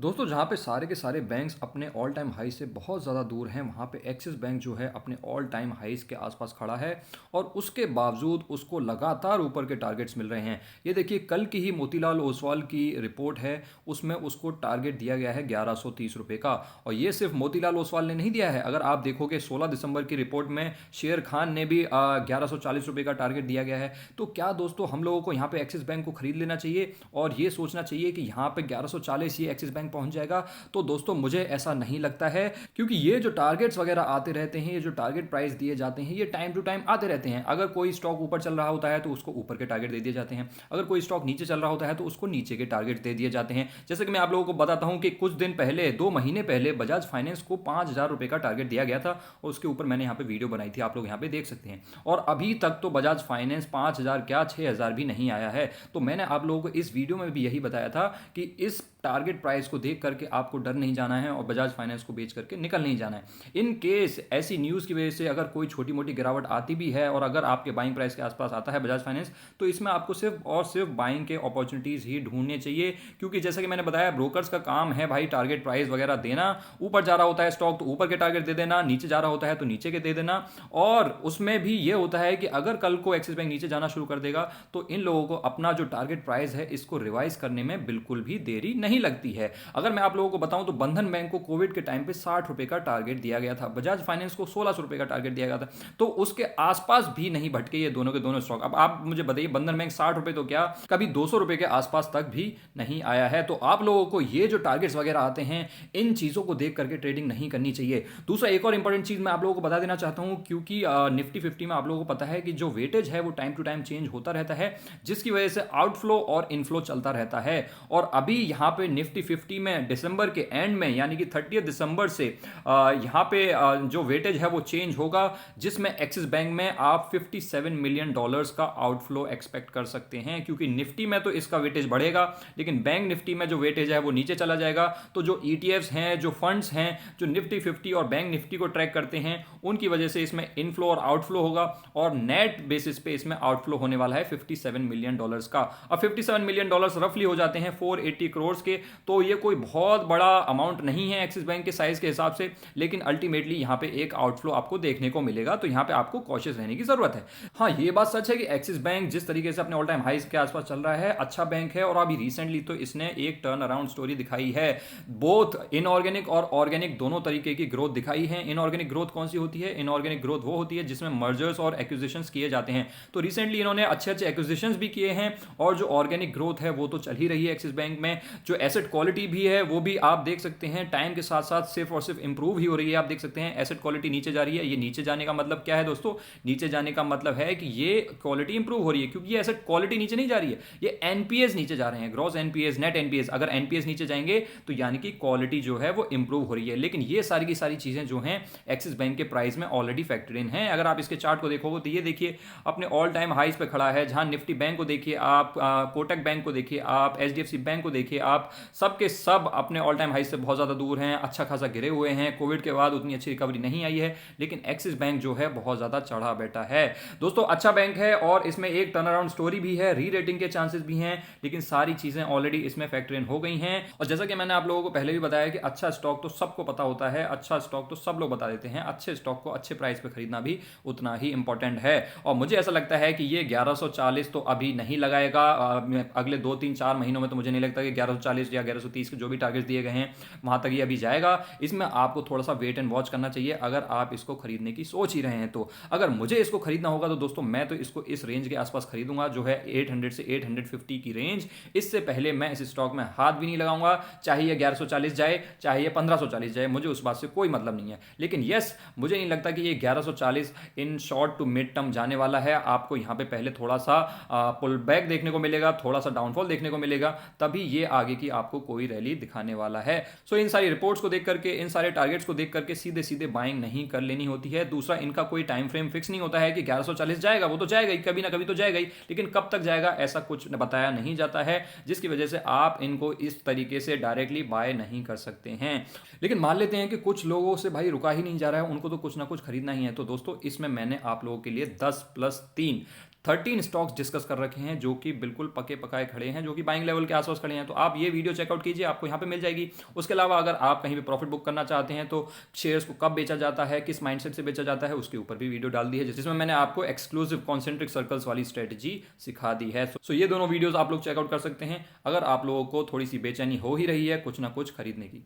दोस्तों जहाँ पे सारे के सारे बैंक्स अपने ऑल टाइम हाई से बहुत ज़्यादा दूर हैं, वहाँ पे एक्सिस बैंक जो है अपने ऑल टाइम हाईस के आसपास खड़ा है और उसके बावजूद उसको लगातार ऊपर के टारगेट्स मिल रहे हैं। ये देखिए, कल की ही मोतीलाल ओसवाल की रिपोर्ट है, उसमें उसको टारगेट दिया गया है 1130 रुपये का। और ये सिर्फ मोतीलाल ओसवाल ने नहीं दिया है, अगर आप देखोगे 16 दिसंबर की रिपोर्ट में शेर खान ने भी 1140 रुपये का टारगेट दिया गया है। तो क्या दोस्तों हम लोगों को यहाँ पे एक्सिस बैंक को खरीद लेना चाहिए और ये सोचना चाहिए कि यहाँ पे 1140 ये एक्सिस बैंक पहुंच जाएगा? तो दोस्तों मुझे ऐसा नहीं लगता है, क्योंकि ये जो टारगेट्स वगैरह आते रहते हैं, ये जो टारगेट प्राइस दिए जाते हैं, ये टाइम टू टाइम आते रहते हैं। अगर कोई स्टॉक ऊपर चल रहा होता है तो उसको ऊपर के टारगेट दे दिए जाते हैं, अगर कोई स्टॉक नीचे चल रहा होता है तो उसको नीचे के टारगेट दे दिए जाते हैं। जैसे कि मैं आप लोगों को बताता हूं कि कुछ दिन पहले, 2 महीने पहले, बजाज फाइनेंस को 5,000 रुपए का टारगेट दिया गया था और उसके ऊपर मैंने यहाँ पे वीडियो बनाई थी, आप लोग यहाँ पे देख सकते हैं। और अभी तक तो बजाज फाइनेंस 5,000 क्या 6,000 भी नहीं आया है। तो मैंने आप लोगों को इस वीडियो में भी यही बताया था कि इस टारगेट प्राइस को देख करके आपको डर नहीं जाना है और बजाज फाइनेंस को बेच करके निकल नहीं जाना है। इन केस ऐसी न्यूज़ की वजह से अगर कोई छोटी मोटी गिरावट आती भी है और अगर आपके बाइंग प्राइस के आसपास आता है बजाज फाइनेंस, तो इसमें आपको सिर्फ और सिर्फ बाइंग के अपॉर्चुनिटीज़ ही ढूंढने चाहिए। क्योंकि जैसा कि मैंने बताया, ब्रोकर्स का काम है भाई टारगेट प्राइस वगैरह देना। ऊपर जा रहा होता है स्टॉक तो ऊपर के टारगेट दे देना, नीचे जा रहा होता है तो नीचे के दे देना। और उसमें भी ये होता है कि अगर कल को एक्सिस बैंक नीचे जाना शुरू कर देगा तो इन लोगों को अपना जो टारगेट प्राइस है इसको रिवाइज करने में बिल्कुल भी देरी नहीं लगती है। अगर मैं आप लोगों को बताऊं तो बंधन बैंक को कोविड के टाइम पे 60 रुपए का टारगेट दिया गया था, बजाज फाइनेंस को 1600 रुपए का टारगेट दिया गया था। तो उसके आसपास भी नहीं भटके ये दोनों के दोनों स्टॉक। अब आप मुझे बताइए, बंधन बैंक 60 रुपए तो क्या कभी 200 रुपए के आसपास तक भी नहीं आया है। तो आप लोगों को ये जो टारगेट्स वगैरह आते हैं, इन चीजों को देख करके ट्रेडिंग नहीं करनी चाहिए। दूसरा एक और इंपॉर्टेंट चीज मैं आप लोगों को बता देना चाहता हूं, क्योंकि निफ्टी 50 में आप लोगों को पता है कि जो वेटेज है वो टाइम टू टाइम चेंज होता रहता है, जिसकी वजह से आउटफ्लो और इनफ्लो चलता रहता है। और अभी यहाँ पे निफ्टी 50 में दिसंबर के एंड में, यानी कि 30 दिसंबर से यहाँ पे जो वेटेज है वो चेंज होगा, जिसमें एक्सिस बैंक में आप $57 मिलियन का आउटफ्लो एक्सपेक्ट कर सकते हैं। क्योंकि निफ्टी में तो इसका वेटेज बढ़ेगा, लेकिन बैंक निफ्टी में जो वेटेज है वो नीचे चला जाएगा। तो जो ETFs हैं, जो फंड्स हैं, जो निफ्टी 50 और बैंक निफ्टी को ट्रैक करते हैं, उनकी वजह से इसमें इनफ्लो और आउटफ्लो होगा और नेट बेसिस पे इसमें आउटफ्लो होने वाला है $57 मिलियन का। अब $57 मिलियन रफली हो जाते हैं 480 करोड़ के। तो ये कोई बहुत बड़ा अमाउंट नहीं है एक्सिस बैंक के साइज के हिसाब से, लेकिन अल्टीमेटली यहाँ पे एक आउटफ्लो आपको देखने को मिलेगा। तो यहाँ पे आपको कॉशियस रहने की जरूरत है। हाँ, ये बात सच है कि एक्सिस बैंक जिस तरीके से अपने ऑल टाइम हाइज के आसपास चल रहा है, अच्छा बैंक है। और अभी रिसेंटली तो इसने एक टर्न अराउंड स्टोरी दिखाई है, बोथ इनऑर्गेनिक और ऑर्गेनिक दोनों तरीके की ग्रोथ दिखाई है। इनऑर्गेनिक ग्रोथ कौन सी होती है? इनऑर्गेनिक ग्रोथ वो होती है जिसमें मर्जर्स और एक्विजिशंस किए जाते हैं। तो रिसेंटली इन्होंने अच्छे अच्छे एक्विजिशंस भी किए हैं और जो ऑर्गेनिक ग्रोथ है वो तो चल ही रही है एक्सिस बैंक में। जो एसेट क्वालिटी भी है वो भी आप देख सकते हैं टाइम के साथ साथ सिर्फ और सिर्फ इंप्रूव ही हो रही है। आप देख सकते हैं एसेट क्वालिटी नीचे जा रही है। ये नीचे जाने का मतलब क्या है दोस्तों? नीचे जाने का मतलब है कि ये क्वालिटी इंप्रूव हो रही है, क्योंकि ये एसेट क्वालिटी नीचे नहीं जा रही है, ये एनपीएस नीचे जा रहे हैं, ग्रॉस एनपीएस, नेट एनपीएस। अगर एनपीएस नीचे जाएंगे तो यानी कि क्वालिटी जो है वो इंप्रूव हो रही है। लेकिन ये सारी की सारी चीजें जो हैं एक्सिस बैंक के प्राइस में ऑलरेडी फैक्टर्ड इन है। अगर आप इसके चार्ट को देखोगे तो ये देखिए अपने ऑल टाइम हाइज पे खड़ा है। जहां निफ्टी बैंक को देखिए आप, कोटक बैंक को देखिए आप, एचडीएफसी बैंक को देखिए आप, सबके सब अपने ऑल टाइम हाइज से बहुत ज्यादा दूर हैं, अच्छा खासा गिरे हुए हैं। कोविड के बाद उतनी अच्छी रिकवरी नहीं आई है, लेकिन एक्सिस बैंक जो है बहुत ज्यादा चढ़ा बैठा है। दोस्तों अच्छा बैंक है और इसमें एक टर्न अराउंड स्टोरी भी है, री रेटिंग के चांसेस भी हैं, लेकिन सारी चीजें ऑलरेडी इसमें फैक्टर इन हो गई हैं। और जैसा कि मैंने आप लोगों को पहले भी बताया कि अच्छा स्टॉक तो सबको पता होता है, अच्छा स्टॉक तो सब लोग बता देते हैं, अच्छे स्टॉक को अच्छे प्राइस पे खरीदना भी उतना ही इंपॉर्टेंट है। और मुझे ऐसा लगता है कि ये 1140 तो अभी नहीं लगाएगा, अगले 2-3-4 महीनों में तो मुझे नहीं लगता कि 1140 या 1130 के जो भी टारगेट दिए गए हैं वहां तक ये अभी जाएगा। इसमें आपको थोड़ा सा वेट एंड वॉच करना चाहिए अगर आप इसको खरीदने की सोच ही रहे हैं। तो अगर मुझे इसको खरीदना होगा तो दोस्तों मैं तो इसको इस रेंज के आसपास खरीदूंगा, जो है 800 से 850 की रेंज। इससे पहले मैं इस स्टॉक में हाथ भी नहीं लगाऊंगा, चाहे ये 1140 जाए, चाहे ये 1540 जाए, मुझे उस बात से कोई मतलब नहीं है। लेकिन यस, मुझे नहीं लगता कि ये 1140 in short to mid term जाने वाला है। आपको यहाँ पे पहले थोड़ा सा पुल बैक देखने को मिलेगा, थोड़ा सा डाउनफॉल देखने को मिलेगा, तभी ये आगे की आपको कोई रैली दिखाने वाला है। सो इन सारी रिपोर्ट्स को देख करके, इन सारे टारगेट्स को देख करके सीधे सीधे बाइंग नहीं कर लेनी होती है। दूसरा, इनका कोई टाइम फ्रेम फिक्स नहीं होता है कि 1140 जाएगा, वो तो जाएगा ही, कभी ना कभी तो जाएगा ही, लेकिन कब तक जाएगा ऐसा कुछ बताया नहीं जाता है, जिसकी वजह से आप इनको इस तरीके से डायरेक्टली बाय नहीं कर सकते हैं। लेकिन मान लेते हैं कि कुछ लोगों से भाई रुका ही नहीं जा रहा है, उनको तो कुछ ना कुछ खरीदना ही है। तो दोस्तों इसमें मैंने आप लोगों के लिए 10+3 13 स्टॉक्स डिस्कस कर रखे हैं जो कि बिल्कुल पके पकाए खड़े हैं, जो कि बाइंग लेवल के आसपास खड़े हैं। तो आप ये वीडियो चेकआउट कीजिए, आपको यहाँ पे मिल जाएगी। उसके अलावा अगर आप कहीं पे प्रॉफिट बुक करना चाहते हैं तो शेयर्स को कब बेचा जाता है, किस माइंडसेट से बेचा जाता है, उसके ऊपर भी वीडियो डाल दी है, जिसमें मैंने आपको एक्सक्लूसिव कॉन्सेंट्रिक सर्कल्स वाली स्ट्रेटजी सिखा दी है। सो ये दोनों वीडियोस आप लोग चेकआउट कर सकते हैं अगर आप लोगों को थोड़ी सी बेचैनी हो ही रही है कुछ ना कुछ खरीदने की।